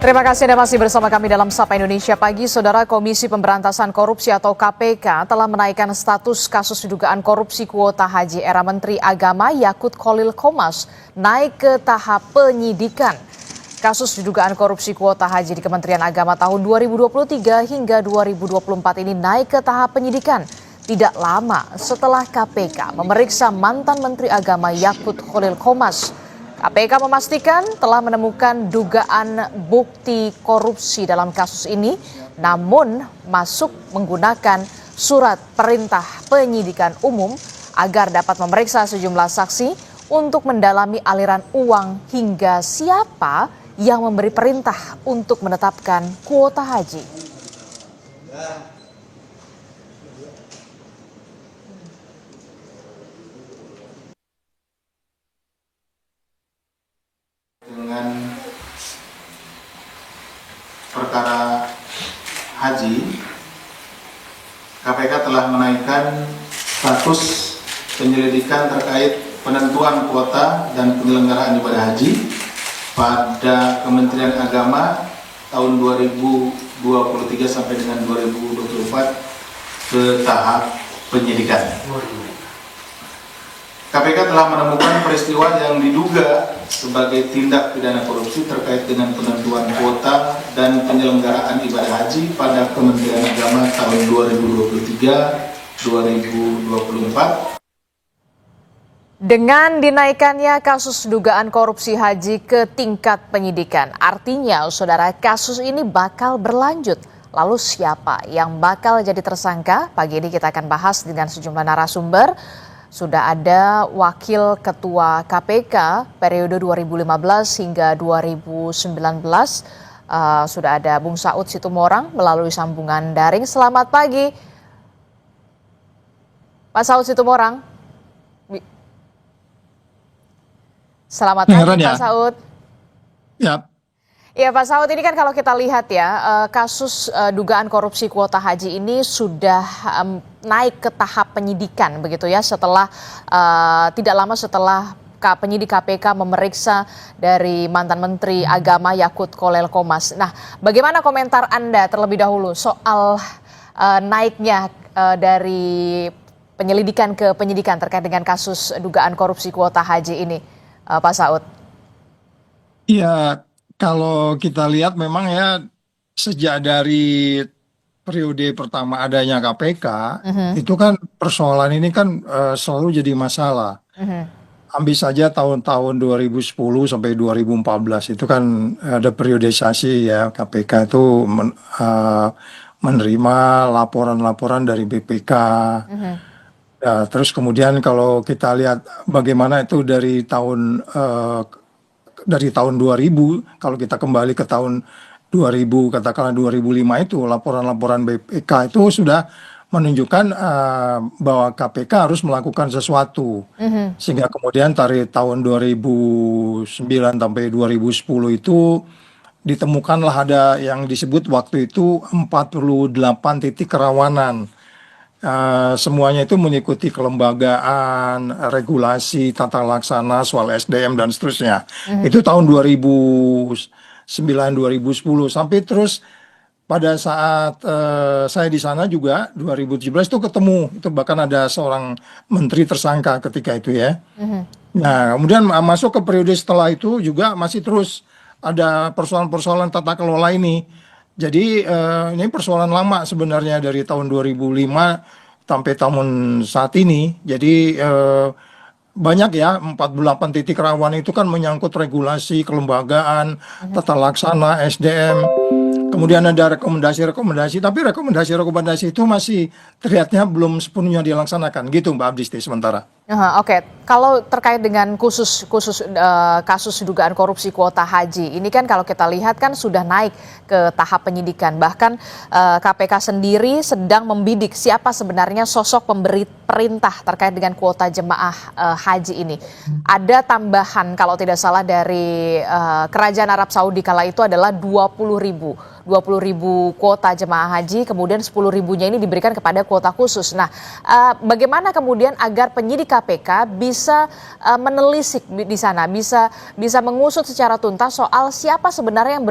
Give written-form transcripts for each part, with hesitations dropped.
Terima kasih Anda masih bersama kami dalam Sapa Indonesia Pagi. Saudara, Komisi Pemberantasan Korupsi atau KPK telah menaikkan status kasus dugaan korupsi kuota haji era Menteri Agama Yakut Khalil Qomas naik ke tahap penyidikan. Kasus dugaan korupsi kuota haji di Kementerian Agama tahun 2023 hingga 2024 ini naik ke tahap penyidikan. Tidak lama setelah KPK memeriksa mantan Menteri Agama Yakut Khalil Qomas. KPK memastikan telah menemukan dugaan bukti korupsi dalam kasus ini, namun masuk menggunakan surat perintah penyidikan umum agar dapat memeriksa sejumlah saksi untuk mendalami aliran uang hingga siapa yang memberi perintah untuk menetapkan kuota haji. Dengan perkara haji, KPK telah menaikkan status penyelidikan terkait penentuan kuota dan penyelenggaraan ibadah haji pada Kementerian Agama tahun 2023 sampai dengan 2024 ke tahap penyidikan. KPK telah menemukan peristiwa yang diduga sebagai tindak pidana korupsi terkait dengan penentuan kuota dan penyelenggaraan ibadah haji pada Kementerian Agama tahun 2023-2024. Dengan dinaikannya kasus dugaan korupsi haji ke tingkat penyidikan, artinya saudara kasus ini bakal berlanjut. Lalu siapa yang bakal jadi tersangka? Pagi ini kita akan bahas dengan sejumlah narasumber. Sudah ada Wakil Ketua KPK periode 2015 hingga 2019. Sudah ada Bung Saud Situmorang melalui sambungan daring. Selamat pagi, Pak Saud Situmorang. Selamat pagi, Pak Saud. Ya. Ya Pak Saud, ini kan kalau kita lihat ya, kasus dugaan korupsi kuota haji ini sudah naik ke tahap penyidikan begitu ya, setelah tidak lama setelah penyidik KPK memeriksa dari mantan Menteri Agama Yakut Khalil Qomas. Nah, bagaimana komentar Anda terlebih dahulu soal naiknya dari penyelidikan ke penyidikan terkait dengan kasus dugaan korupsi kuota haji ini, Pak Saud? Ya, kalau kita lihat memang ya sejak dari periode pertama adanya KPK, itu kan persoalan ini kan selalu jadi masalah. Ambil saja tahun-tahun 2010 sampai 2014 itu kan ada periodisasi ya, KPK itu menerima laporan-laporan dari BPK. Ya, terus kemudian kalau kita lihat bagaimana itu dari tahun 2000, kalau kita kembali ke tahun 2000, katakanlah 2005 itu laporan-laporan BPK itu sudah menunjukkan bahwa KPK harus melakukan sesuatu. Sehingga kemudian dari tahun 2009 sampai 2010 itu ditemukanlah ada yang disebut waktu itu 48 titik kerawanan. Semuanya itu mengikuti kelembagaan, regulasi, tata laksana, soal SDM dan seterusnya. Itu tahun 2009-2010 sampai terus pada saat saya di sana juga 2017 itu ketemu, itu bahkan ada seorang menteri tersangka ketika itu ya. Nah, kemudian masuk ke periode setelah itu juga masih terus ada persoalan-persoalan tata kelola ini. Jadi ini persoalan lama sebenarnya dari tahun 2005 sampai tahun saat ini. Jadi banyak ya, 48 titik rawan itu kan menyangkut regulasi, kelembagaan, tata laksana, SDM. Kemudian ada rekomendasi-rekomendasi, tapi rekomendasi-rekomendasi itu masih terlihatnya belum sepenuhnya dilaksanakan. Gitu Mbak Abdisti sementara. Oke. Kalau terkait dengan kasus dugaan korupsi kuota haji, ini kan kalau kita lihat kan sudah naik ke tahap penyidikan. Bahkan KPK sendiri sedang membidik siapa sebenarnya sosok pemberi perintah terkait dengan kuota jemaah haji ini. Ada tambahan kalau tidak salah dari Kerajaan Arab Saudi kala itu adalah 20.000 kuota jemaah haji, kemudian 10.000-nya ini diberikan kepada kuota khusus. Nah, bagaimana kemudian agar penyidik KPK bisa menelisik di sana, bisa mengusut secara tuntas soal siapa sebenarnya yang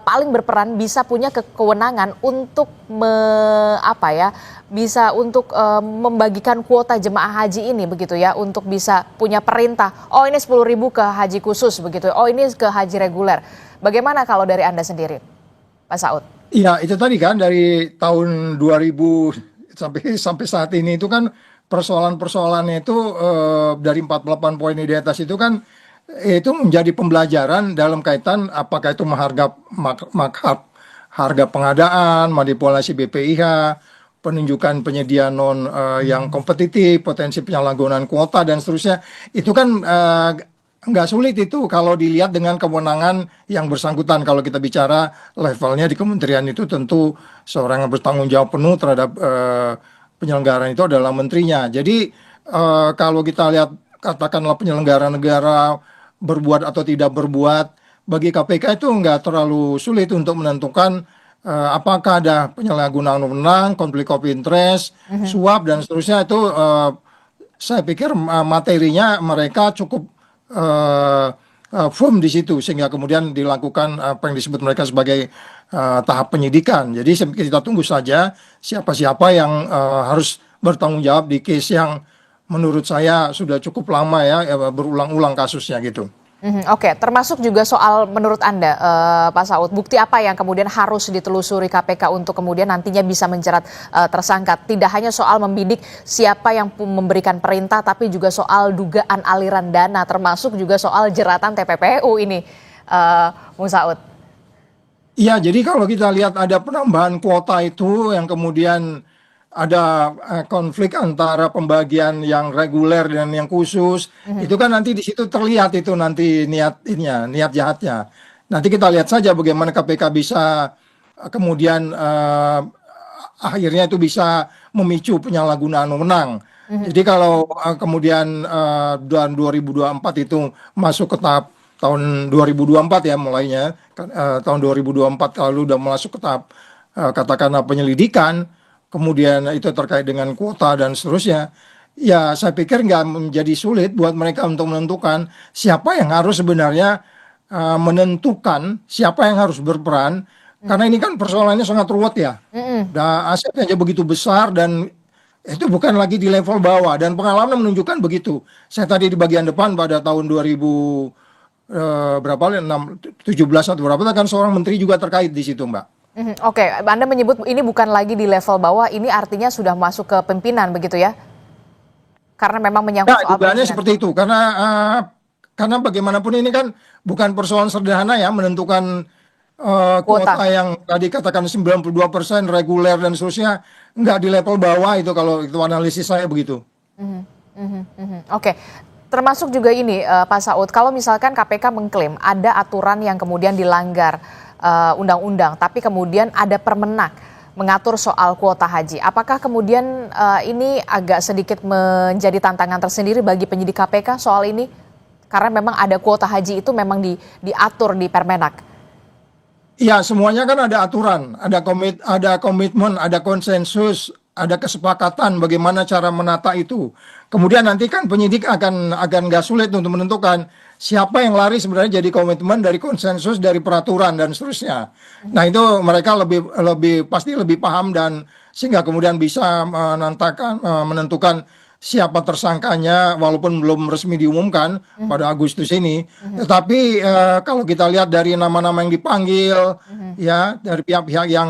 paling berperan bisa punya kewenangan untuk bisa untuk membagikan kuota jemaah haji ini begitu ya, untuk bisa punya perintah, oh ini 10.000 ke haji khusus begitu, oh ini ke haji reguler. Bagaimana kalau dari Anda sendiri, Pak Saud? Iya, itu tadi kan dari tahun 2000 sampai saat ini itu kan persoalannya itu dari 48 poin di atas itu kan itu menjadi pembelajaran dalam kaitan apakah itu markup harga pengadaan, manipulasi BPIH, penunjukan penyedia yang kompetitif, potensi penyalahgunaan kuota dan seterusnya. Itu kan nggak sulit itu kalau dilihat dengan kewenangan yang bersangkutan. Kalau kita bicara levelnya di kementerian itu tentu seorang yang bertanggung jawab penuh terhadap penyelenggaraan itu adalah menterinya. Jadi kalau kita lihat katakanlah penyelenggara negara berbuat atau tidak berbuat, bagi KPK itu nggak terlalu sulit untuk menentukan apakah ada penyalahgunaan wewenang, konflik of interest, suap dan seterusnya. Itu saya pikir materinya mereka cukup firm di situ sehingga kemudian dilakukan apa yang disebut mereka sebagai tahap penyidikan. Jadi kita tunggu saja siapa-siapa yang harus bertanggung jawab di case yang menurut saya sudah cukup lama ya berulang-ulang kasusnya gitu. Oke, termasuk juga soal menurut Anda, Pak Saud, bukti apa yang kemudian harus ditelusuri KPK untuk kemudian nantinya bisa menjerat tersangka? Tidak hanya soal membidik siapa yang memberikan perintah, tapi juga soal dugaan aliran dana, termasuk juga soal jeratan TPPU ini, Bung Saud. Iya, jadi kalau kita lihat ada penambahan kuota itu yang kemudian ada konflik antara pembagian yang reguler dan yang khusus, itu kan nanti di situ terlihat itu nanti niat jahatnya. Nanti kita lihat saja bagaimana KPK bisa kemudian akhirnya itu bisa memicu penyalahgunaan wewenang. Jadi kalau kemudian 2024 itu masuk ke tahap tahun 2024 ya mulainya, tahun 2024 kalau udah masuk ke tahap katakanlah penyelidikan, kemudian itu terkait dengan kuota dan seterusnya, ya saya pikir nggak menjadi sulit buat mereka untuk menentukan siapa yang harus sebenarnya menentukan siapa yang harus berperan, karena ini kan persoalannya sangat ruwet ya, dan asetnya aja begitu besar dan itu bukan lagi di level bawah, dan pengalaman menunjukkan begitu. Saya tadi di bagian depan pada tahun 2017 atau berapa kan seorang menteri juga terkait di situ, Mbak. Oke, Anda menyebut ini bukan lagi di level bawah, ini artinya sudah masuk ke pimpinan begitu ya? Karena memang menyangkut soal dugaannya seperti itu, karena bagaimanapun ini kan bukan persoalan sederhana ya menentukan kuota yang tadi katakan 92% reguler dan seterusnya, nggak di level bawah itu kalau itu analisis saya begitu. Oke. Termasuk juga ini Pak Saud, kalau misalkan KPK mengklaim ada aturan yang kemudian dilanggar undang-undang, tapi kemudian ada permenak mengatur soal kuota haji. Apakah kemudian ini agak sedikit menjadi tantangan tersendiri bagi penyidik KPK soal ini? Karena memang ada kuota haji itu memang diatur di Permenak. Iya, semuanya kan ada aturan, ada komitmen, ada konsensus, ada kesepakatan bagaimana cara menata itu. Kemudian nanti kan penyidik akan nggak sulit untuk menentukan siapa yang lari sebenarnya jadi komitmen dari konsensus, dari peraturan dan seterusnya. Nah itu mereka pasti lebih paham dan sehingga kemudian bisa menentukan siapa tersangkanya walaupun belum resmi diumumkan pada Agustus ini. Tetapi kalau kita lihat dari nama-nama yang dipanggil, ya dari pihak-pihak yang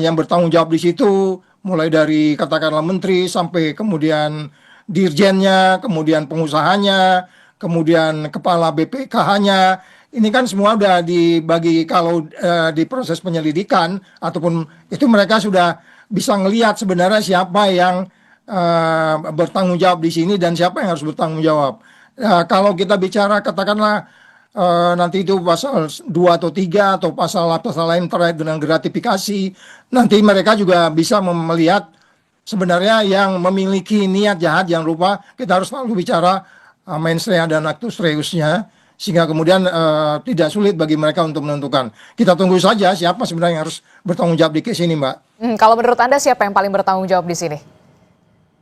yang bertanggung jawab di situ, mulai dari katakanlah menteri sampai kemudian dirjennya, kemudian pengusahanya, kemudian kepala BPKH-nya, ini kan semua udah dibagi kalau di proses penyelidikan ataupun itu mereka sudah bisa ngelihat sebenarnya siapa yang bertanggung jawab di sini dan siapa yang harus bertanggung jawab. Kalau kita bicara katakanlah nanti itu pasal 2 atau 3 atau pasal lain terkait dengan gratifikasi, nanti mereka juga bisa melihat sebenarnya yang memiliki niat jahat. Jangan lupa kita harus selalu bicara mens rea dan actus reusnya, sehingga kemudian tidak sulit bagi mereka untuk menentukan. Kita tunggu saja siapa sebenarnya yang harus bertanggung jawab di case ini, Mbak. Kalau menurut Anda siapa yang paling bertanggung jawab di sini?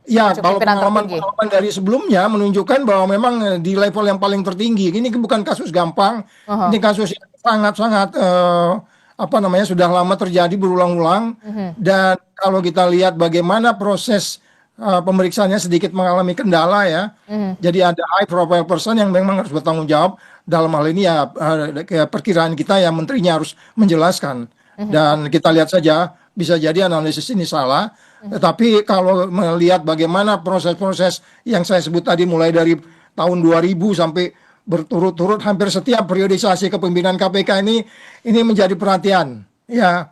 Ya, Untuk kalau pimpinan tertinggi. pengalaman-pengalaman dari sebelumnya menunjukkan bahwa memang di level yang paling tertinggi, ini bukan kasus gampang, ini Aha. kasus yang sangat-sangat apa namanya sudah lama terjadi berulang-ulang. Mhm. Dan kalau kita lihat bagaimana proses pemeriksaannya sedikit mengalami kendala ya, Mhm. jadi ada high profile person yang memang harus bertanggung jawab dalam hal ini ya, kayak perkiraan kita ya menterinya harus menjelaskan. Mhm. Dan kita lihat saja bisa jadi analisis ini salah. Tetapi kalau melihat bagaimana proses-proses yang saya sebut tadi mulai dari tahun 2000 sampai berturut-turut hampir setiap periodisasi kepemimpinan KPK ini menjadi perhatian. Ya,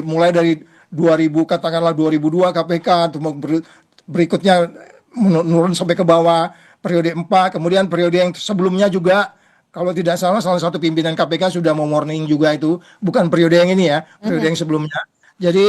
mulai dari 2000 katakanlah 2002 KPK untuk berikutnya menurun sampai ke bawah periode 4, kemudian periode yang sebelumnya juga kalau tidak salah salah satu pimpinan KPK sudah mau warning juga itu, bukan periode yang ini ya, periode Mhm. yang sebelumnya. Jadi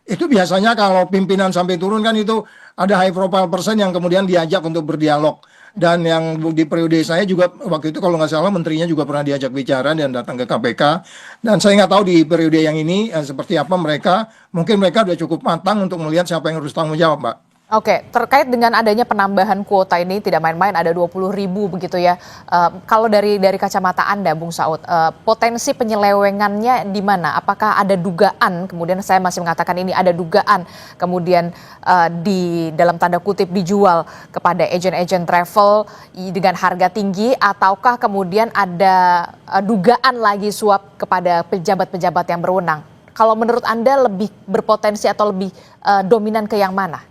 itu biasanya kalau pimpinan sampai turun kan itu ada high profile person yang kemudian diajak untuk berdialog. Dan yang di periode saya juga waktu itu kalau nggak salah menterinya juga pernah diajak bicara dan datang ke KPK. Dan saya nggak tahu di periode yang ini seperti apa mereka. Mungkin mereka sudah cukup matang untuk melihat siapa yang harus tanggung jawab, Mbak. Oke, terkait dengan adanya penambahan kuota ini tidak main-main, ada 20.000 begitu ya. Kalau dari kacamata Anda, Bung Saud, potensi penyelewengannya di mana? Apakah ada dugaan? Kemudian saya masih mengatakan ini ada dugaan, kemudian di dalam tanda kutip dijual kepada agen-agen travel dengan harga tinggi, ataukah kemudian ada dugaan lagi suap kepada pejabat-pejabat yang berwenang? Kalau menurut Anda lebih berpotensi atau lebih dominan ke yang mana?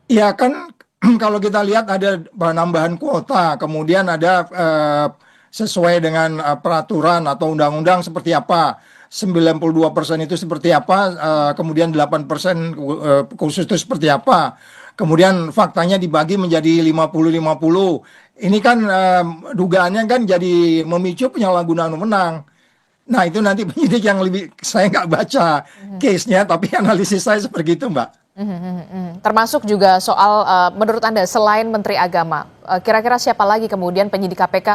Ya kan kalau kita lihat ada penambahan kuota, kemudian ada sesuai dengan peraturan atau undang-undang seperti apa. 92% itu seperti apa, kemudian 8% khusus itu seperti apa. Kemudian faktanya dibagi menjadi 50-50. Ini kan dugaannya kan jadi memicu penyalahgunaan wewenang. Nah itu nanti penyidik yang lebih, saya nggak baca case-nya, tapi analisis saya seperti itu, Mbak. Termasuk juga soal menurut Anda selain Menteri Agama, kira-kira siapa lagi kemudian penyidik KPK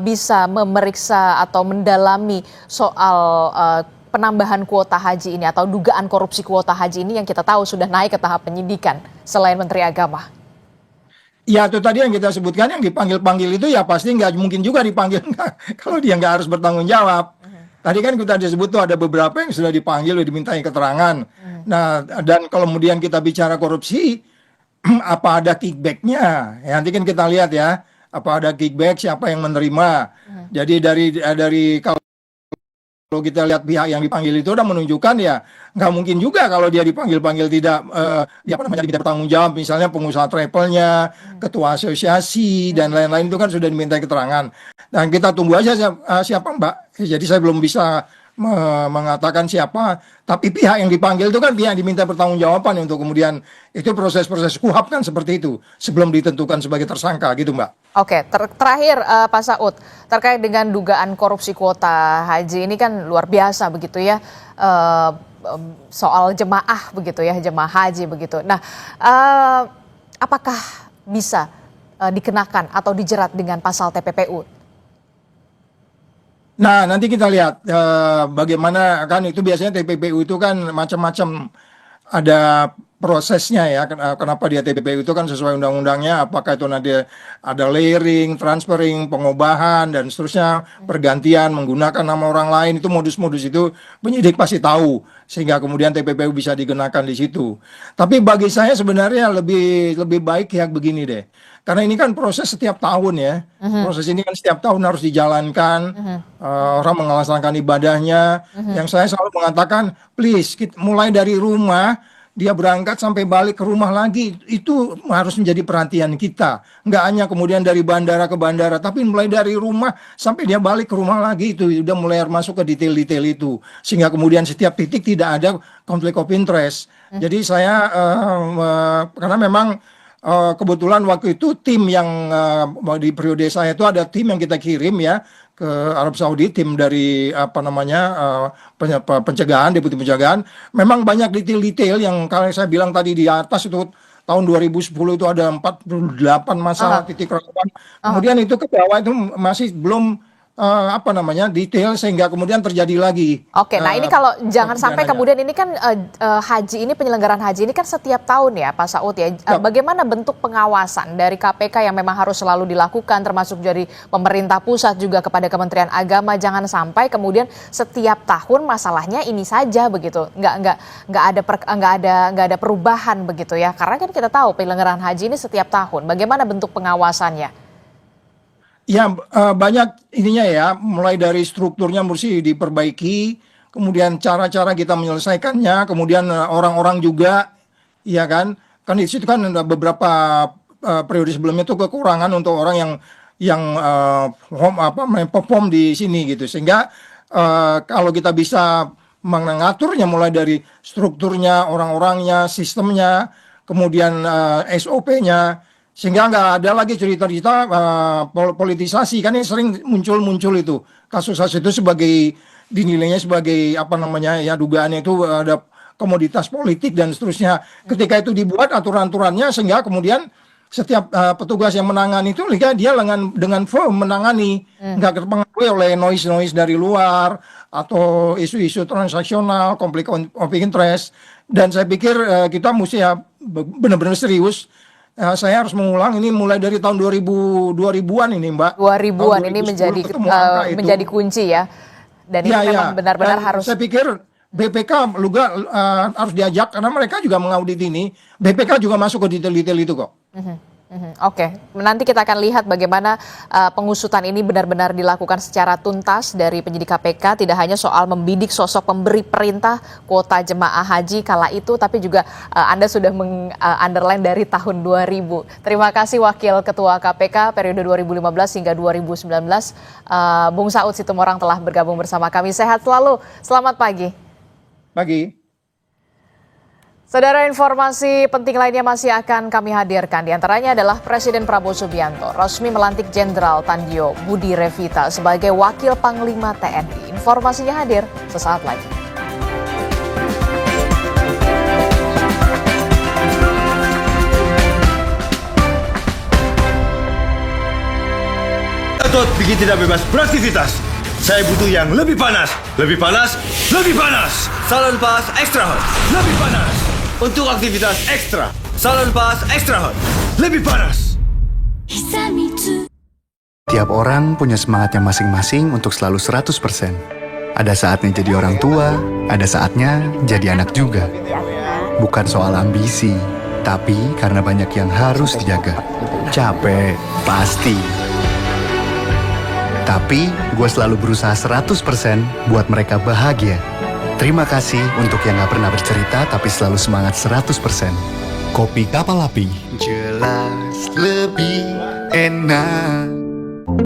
bisa memeriksa atau mendalami soal penambahan kuota haji ini atau dugaan korupsi kuota haji ini yang kita tahu sudah naik ke tahap penyidikan selain Menteri Agama? Ya itu tadi yang kita sebutkan yang dipanggil-panggil itu ya pasti nggak mungkin juga dipanggil kalau dia nggak harus bertanggung jawab. Tadi kan kita disebut tuh ada beberapa yang sudah dipanggil, sudah dimintai keterangan. Nah dan kalau kemudian kita bicara korupsi, apa ada kickbacknya? Ya, nanti kan kita lihat ya, apa ada kickback, siapa yang menerima. Jadi dari kalau kita lihat pihak yang dipanggil itu udah menunjukkan ya nggak mungkin juga kalau dia dipanggil-panggil tidak dia apa namanya diminta bertanggung jawab, misalnya pengusaha travelnya, ketua asosiasi dan lain-lain itu kan sudah diminta keterangan. Dan kita tunggu aja siapa Mbak. Jadi saya belum bisa mengatakan siapa, tapi pihak yang dipanggil itu kan pihak yang diminta pertanggungjawaban untuk kemudian itu proses-proses KUHAP kan seperti itu sebelum ditentukan sebagai tersangka gitu Mbak. Oke, terakhir Pak Saud, terkait dengan dugaan korupsi kuota haji ini kan luar biasa begitu ya, soal jemaah begitu ya, jemaah haji begitu. Nah, apakah bisa dikenakan atau dijerat dengan pasal TPPU? Nah, nanti kita lihat bagaimana kan itu biasanya TPPU itu kan macam-macam ada prosesnya ya. Kenapa dia TPPU itu kan sesuai undang-undangnya, apakah itu nanti ada layering, transferring, pengubahan dan seterusnya, pergantian menggunakan nama orang lain, itu modus-modus itu penyidik pasti tahu sehingga kemudian TPPU bisa digunakan di situ. Tapi bagi saya sebenarnya lebih baik ya begini deh. Karena ini kan proses setiap tahun ya. Proses ini kan setiap tahun harus dijalankan. Orang melaksanakan ibadahnya. Yang saya selalu mengatakan, please, mulai dari rumah, dia berangkat sampai balik ke rumah lagi. Itu harus menjadi perhatian kita. Nggak hanya kemudian dari bandara ke bandara, tapi mulai dari rumah sampai dia balik ke rumah lagi. Itu udah mulai masuk ke detail-detail itu. Sehingga kemudian setiap titik tidak ada konflik of interest. Jadi saya, karena memang kebetulan waktu itu tim yang di periode saya itu ada tim yang kita kirim ya ke Arab Saudi, tim dari apa namanya pencegahan, deputi pencegahan. Memang banyak detail-detail yang kalau saya bilang tadi di atas itu tahun 2010 itu ada 48 masalah titik rawan. Kemudian itu ke bawah itu masih belum detail sehingga kemudian terjadi lagi. Oke, nah ini kalau jangan sampai pidananya. kemudian ini kan haji ini penyelenggaraan haji ini kan setiap tahun ya Pak Saud ya. Bagaimana bentuk pengawasan dari KPK yang memang harus selalu dilakukan termasuk dari pemerintah pusat juga kepada Kementerian Agama, jangan sampai kemudian setiap tahun masalahnya ini saja begitu. Nggak ada perubahan begitu ya. Karena kan kita tahu penyelenggaraan haji ini setiap tahun. Bagaimana bentuk pengawasannya? Ya, banyak ininya ya, mulai dari strukturnya mesti diperbaiki, kemudian cara-cara kita menyelesaikannya, kemudian orang-orang juga, ya kan di situ kan ada beberapa periode sebelumnya itu kekurangan untuk orang yang perform di sini gitu, sehingga kalau kita bisa mengaturnya mulai dari strukturnya, orang-orangnya, sistemnya, kemudian SOP-nya. Sehingga nggak ada lagi cerita-cerita politisasi, kan ini sering muncul itu kasus-kasus itu dinilainya sebagai dugaannya itu ada komoditas politik dan seterusnya. Ketika itu dibuat aturan-aturannya sehingga kemudian setiap petugas yang menangani itu dia dengan firm menangani, nggak terpengaruh oleh noise dari luar atau isu-isu transaksional, konflik of interest. Dan saya pikir kita mesti benar-benar serius. Saya harus mengulang ini mulai dari tahun 2000-an ini Mbak. 2000-an ini menjadi kunci ya. Dan itu memang benar-benar harus. Saya pikir BPK juga harus diajak karena mereka juga mengaudit ini. BPK juga masuk ke detail-detail itu kok. Oke, nanti kita akan lihat bagaimana pengusutan ini benar-benar dilakukan secara tuntas dari penyidik KPK, tidak hanya soal membidik sosok pemberi perintah kuota jemaah haji kala itu, tapi juga Anda sudah underline dari tahun 2000. Terima kasih Wakil Ketua KPK periode 2015 hingga 2019, Bung Saud Situmorang telah bergabung bersama kami. Sehat selalu, selamat pagi. Pagi. Saudara, informasi penting lainnya masih akan kami hadirkan. Di antaranya adalah Presiden Prabowo Subianto resmi melantik Jenderal Tandio Budi Revita sebagai Wakil Panglima TNI. Informasinya hadir sesaat lagi. Gatot bikin tidak bebas beraktivitas. Saya butuh yang lebih panas, lebih panas, lebih panas. Salon Pas Extra Hot, lebih panas. Untuk aktivitas ekstra, Salon Pas Extra Hot, lebih panas. Tiap orang punya semangatnya masing-masing untuk selalu 100%. Ada saatnya jadi orang tua, ada saatnya jadi anak juga. Bukan soal ambisi, tapi karena banyak yang harus dijaga. Capek, pasti. Tapi gue selalu berusaha 100% buat mereka bahagia. Terima kasih untuk yang gak pernah bercerita tapi selalu semangat 100%. Kopi Kapal Api. Jelas lebih enak.